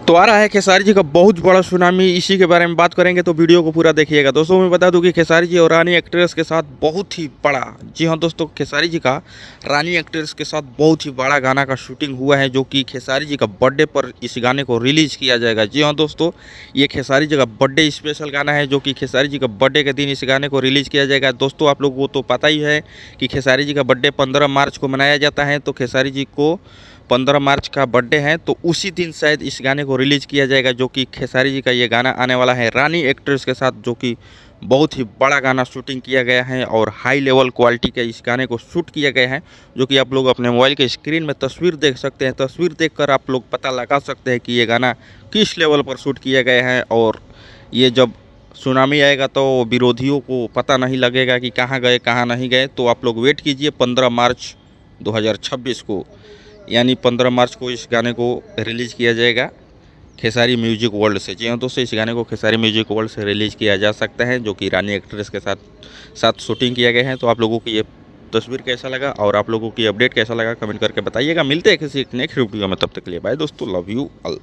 तो आ रहा है खेसारी जी का बहुत बड़ा सुनामी, इसी के बारे में बात करेंगे तो वीडियो को पूरा देखिएगा। दोस्तों मैं बता दूं कि खेसारी जी और रानी एक्ट्रेस के साथ बहुत ही बड़ा, जी हाँ दोस्तों, खेसारी जी का रानी एक्ट्रेस के साथ बहुत ही बड़ा गाना का शूटिंग हुआ है, जो कि खेसारी जी का बर्थडे पर इस गाने को रिलीज़ किया जाएगा। जी हाँ दोस्तों, ये खेसारी जी का बर्थडे स्पेशल गाना है, जो कि खेसारी जी का बर्थडे के दिन इस गाने को रिलीज़ किया जाएगा। दोस्तों आप लोगों को तो पता ही है कि खेसारी जी का बर्थडे 15 मार्च को मनाया जाता है, तो खेसारी जी को 15 मार्च का बर्थडे है, तो उसी दिन शायद इस गाने को रिलीज़ किया जाएगा, जो कि खेसारी जी का ये गाना आने वाला है रानी एक्ट्रेस के साथ, जो कि बहुत ही बड़ा गाना शूटिंग किया गया है और हाई लेवल क्वालिटी के इस गाने को शूट किया गया है, जो कि आप लोग अपने मोबाइल के स्क्रीन में तस्वीर देख सकते हैं। तस्वीर देखकर आप लोग पता लगा सकते हैं कि ये गाना किस लेवल पर शूट किया गया है। और ये जब सुनामी आएगा तो विरोधियों को पता नहीं लगेगा कि कहाँ गए कहाँ नहीं गए। तो आप लोग वेट कीजिए 15 मार्च 2026 को, यानी 15 मार्च को इस गाने को रिलीज़ किया जाएगा खेसारी म्यूजिक वर्ल्ड से। जी हाँ दोस्तों, इस गाने को खेसारी म्यूजिक वर्ल्ड से रिलीज़ किया जा सकता है, जो कि रानी एक्ट्रेस के साथ शूटिंग किया गया है। तो आप लोगों को ये तस्वीर कैसा लगा और आप लोगों की अपडेट कैसा लगा, कमेंट करके बताइएगा। मिलते हैं किसी नेक्स्ट वीडियो में, तब तक के लिए बाय दोस्तों, लव यू ऑल।